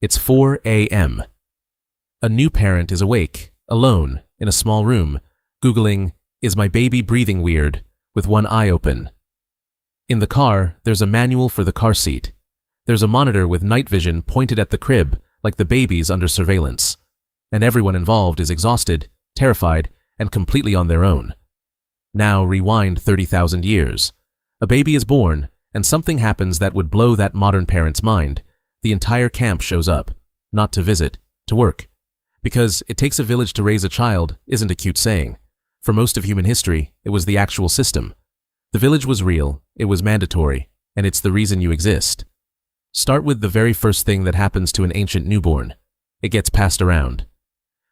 It's 4 a.m. A new parent is awake, alone, in a small room, Googling, "Is my baby breathing weird?" with one eye open. In the car, there's a manual for the car seat. There's a monitor with night vision pointed at the crib, like the baby's under surveillance. And everyone involved is exhausted, terrified, and completely on their own. Now rewind 30,000 years. A baby is born, and something happens that would blow that modern parent's mind. The entire camp shows up, not to visit, to work. Because it takes a village to raise a child isn't a cute saying. For most of human history, it was the actual system. The village was real, it was mandatory, and it's the reason you exist. Start with the very first thing that happens to an ancient newborn. It gets passed around.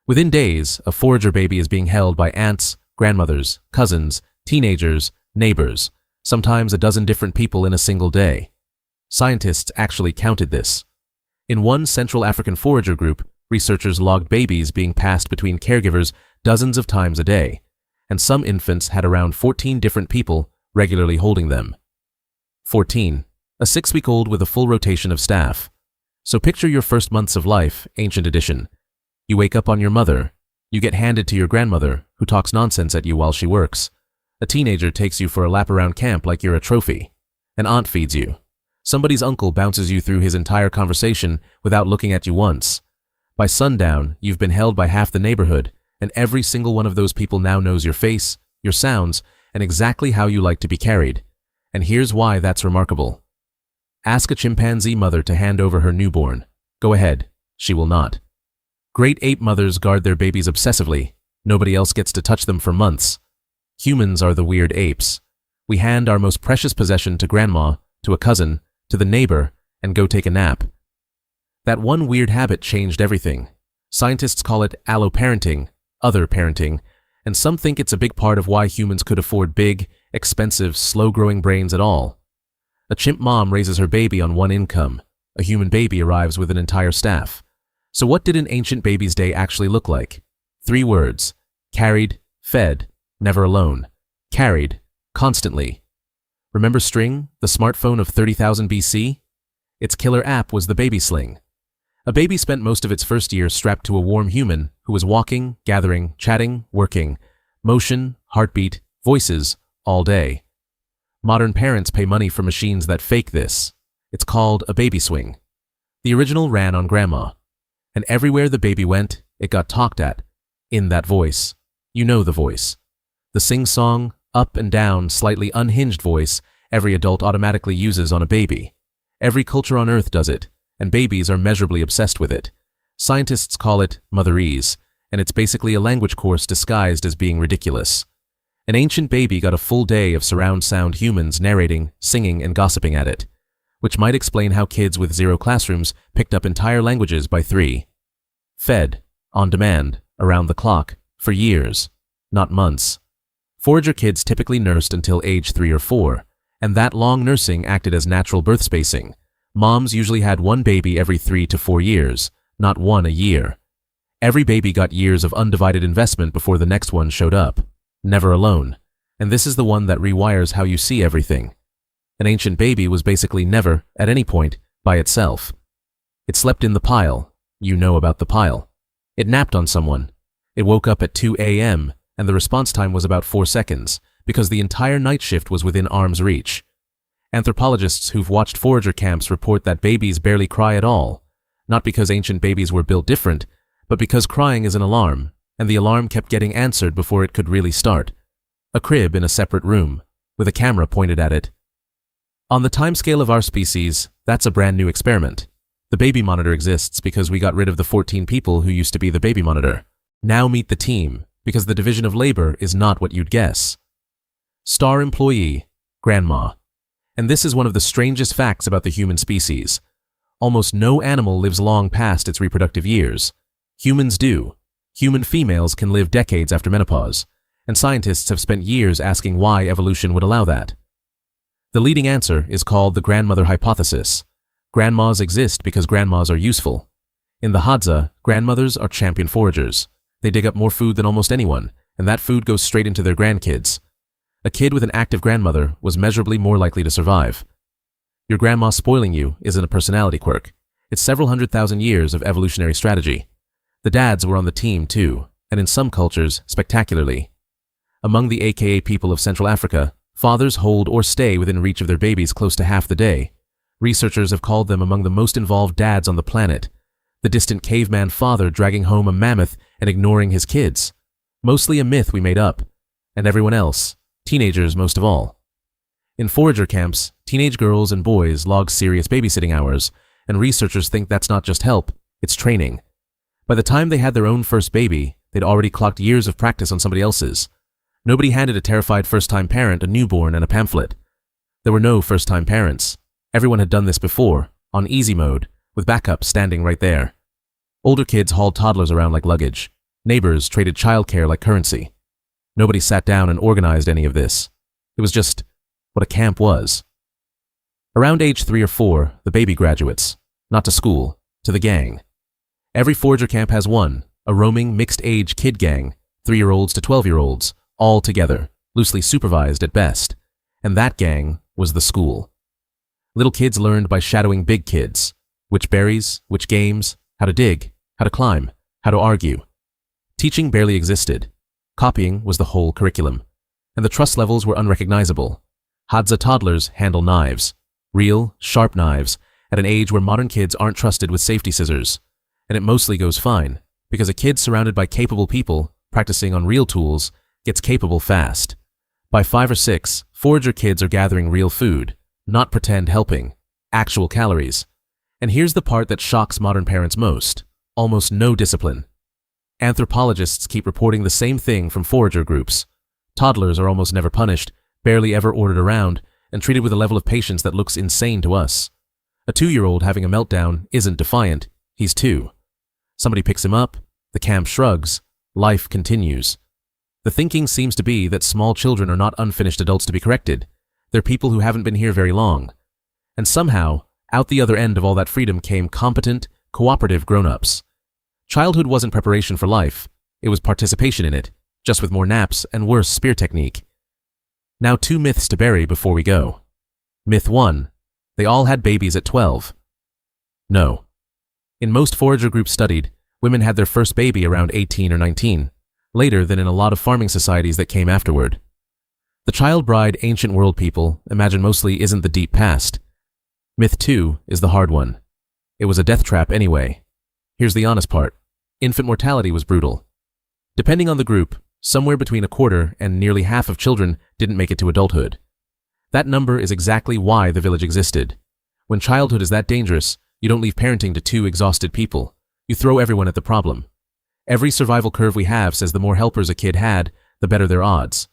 Within days, a forager baby is being held by aunts, grandmothers, cousins, teenagers, neighbors, sometimes a dozen different people in a single day. Scientists actually counted this. In one Central African forager group, researchers logged babies being passed between caregivers dozens of times a day, and some infants had around 14 different people regularly holding them. 14. A 6-week-old with a full rotation of staff. So picture your first months of life, ancient edition. You wake up on your mother. You get handed to your grandmother, who talks nonsense at you while she works. A teenager takes you for a lap around camp like you're a trophy. An aunt feeds you. Somebody's uncle bounces you through his entire conversation without looking at you once. By sundown, you've been held by half the neighborhood, and every single one of those people now knows your face, your sounds, and exactly how you like to be carried. And here's why that's remarkable. Ask a chimpanzee mother to hand over her newborn. Go ahead. She will not. Great ape mothers guard their babies obsessively. Nobody else gets to touch them for months. Humans are the weird apes. We hand our most precious possession to grandma, to a cousin, to the neighbor, and go take a nap. That one weird habit changed everything. Scientists call it alloparenting, other parenting, and some think it's a big part of why humans could afford big, expensive, slow-growing brains at all. A chimp mom raises her baby on one income. A human baby arrives with an entire staff. So what did an ancient baby's day actually look like? 3 words. Carried, fed, never alone. Carried, constantly. Remember String, the smartphone of 30,000 BC? Its killer app was the baby sling. A baby spent most of its first year strapped to a warm human who was walking, gathering, chatting, working, motion, heartbeat, voices, all day. Modern parents pay money for machines that fake this. It's called a baby swing. The original ran on grandma. And everywhere the baby went, it got talked at, in that voice. You know the voice. The sing-song, up and down, slightly unhinged voice every adult automatically uses on a baby. Every culture on Earth does it, and babies are measurably obsessed with it. Scientists call it motherese, and it's basically a language course disguised as being ridiculous. An ancient baby got a full day of surround sound humans narrating, singing, and gossiping at it, which might explain how kids with 0 classrooms picked up entire languages by 3. Fed, on demand, around the clock, for years, not months. Forager kids typically nursed until age 3 or 4, and that long nursing acted as natural birth spacing. Moms usually had one baby every 3 to 4 years, not one a year. Every baby got years of undivided investment before the next one showed up. Never alone. And this is the one that rewires how you see everything. An ancient baby was basically never, at any point, by itself. It slept in the pile. You know about the pile. It napped on someone. It woke up at 2 a.m., and the response time was about 4 seconds, because the entire night shift was within arm's reach. Anthropologists who've watched forager camps report that babies barely cry at all, not because ancient babies were built different, but because crying is an alarm, and the alarm kept getting answered before it could really start. A crib in a separate room, with a camera pointed at it. On the timescale of our species, that's a brand new experiment. The baby monitor exists because we got rid of the 14 people who used to be the baby monitor. Now meet the team, because the division of labor is not what you'd guess. Star employee, grandma. And this is one of the strangest facts about the human species. Almost no animal lives long past its reproductive years. Humans do. Human females can live decades after menopause, and scientists have spent years asking why evolution would allow that. The leading answer is called the grandmother hypothesis. Grandmas exist because grandmas are useful. In the Hadza, grandmothers are champion foragers. They dig up more food than almost anyone, and that food goes straight into their grandkids. A kid with an active grandmother was measurably more likely to survive. Your grandma spoiling you isn't a personality quirk. It's several 100,000 years of evolutionary strategy. The dads were on the team too, and in some cultures, spectacularly. Among the AKA people of Central Africa, fathers hold or stay within reach of their babies close to half the day. Researchers have called them among the most involved dads on the planet. The distant caveman father dragging home a mammoth and ignoring his kids. Mostly a myth we made up. And everyone else, teenagers most of all. In forager camps, teenage girls and boys log serious babysitting hours, and researchers think that's not just help, it's training. By the time they had their own first baby, they'd already clocked years of practice on somebody else's. Nobody handed a terrified first-time parent a newborn and a pamphlet. There were no first-time parents. Everyone had done this before, on easy mode, with backup standing right there. Older kids hauled toddlers around like luggage. Neighbors traded childcare like currency. Nobody sat down and organized any of this. It was just what a camp was. Around age 3 or 4, the baby graduates, not to school, to the gang. Every forager camp has one, a roaming mixed-age kid gang, 3-year-olds to 12-year-olds, all together, loosely supervised at best. And that gang was the school. Little kids learned by shadowing big kids. Which berries, which games, how to dig, how to climb, how to argue. Teaching barely existed. Copying was the whole curriculum. And the trust levels were unrecognizable. Hadza toddlers handle knives. Real, sharp knives, at an age where modern kids aren't trusted with safety scissors. And it mostly goes fine, because a kid surrounded by capable people, practicing on real tools, gets capable fast. By 5 or 6, forager kids are gathering real food, not pretend helping, actual calories. And here's the part that shocks modern parents most: almost no discipline. Anthropologists keep reporting the same thing from forager groups. Toddlers are almost never punished, barely ever ordered around, and treated with a level of patience that looks insane to us. A 2-year-old having a meltdown isn't defiant, he's 2. Somebody picks him up, the camp shrugs, life continues. The thinking seems to be that small children are not unfinished adults to be corrected. They're people who haven't been here very long. And somehow, out the other end of all that freedom came competent, cooperative grown-ups. Childhood wasn't preparation for life, it was participation in it, just with more naps and worse spear technique. Now 2 myths to bury before we go. Myth 1. They all had babies at 12. No. In most forager groups studied, women had their first baby around 18 or 19, later than in a lot of farming societies that came afterward. The child bride ancient world people imagine mostly isn't the deep past. Myth 2 is the hard one. It was a death trap anyway. Here's the honest part. Infant mortality was brutal. Depending on the group, somewhere between a quarter and nearly half of children didn't make it to adulthood. That number is exactly why the village existed. When childhood is that dangerous, you don't leave parenting to 2 exhausted people. You throw everyone at the problem. Every survival curve we have says the more helpers a kid had, the better their odds.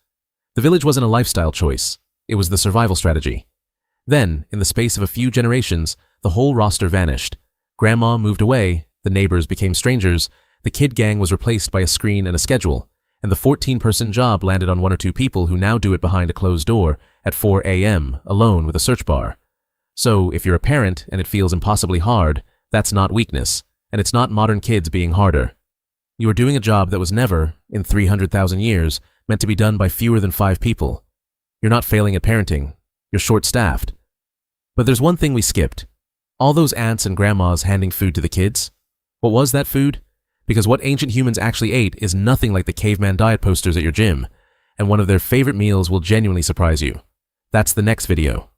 The village wasn't a lifestyle choice. It was the survival strategy. Then, in the space of a few generations, the whole roster vanished. Grandma moved away, the neighbors became strangers, the kid gang was replaced by a screen and a schedule, and the 14-person job landed on 1 or 2 people who now do it behind a closed door at 4 a.m. alone with a search bar. So, if you're a parent and it feels impossibly hard, that's not weakness, and it's not modern kids being harder. You are doing a job that was never, in 300,000 years, meant to be done by fewer than 5 people. You're not failing at parenting. You're short-staffed. But there's one thing we skipped. All those aunts and grandmas handing food to the kids. What was that food? Because what ancient humans actually ate is nothing like the caveman diet posters at your gym, and one of their favorite meals will genuinely surprise you. That's the next video.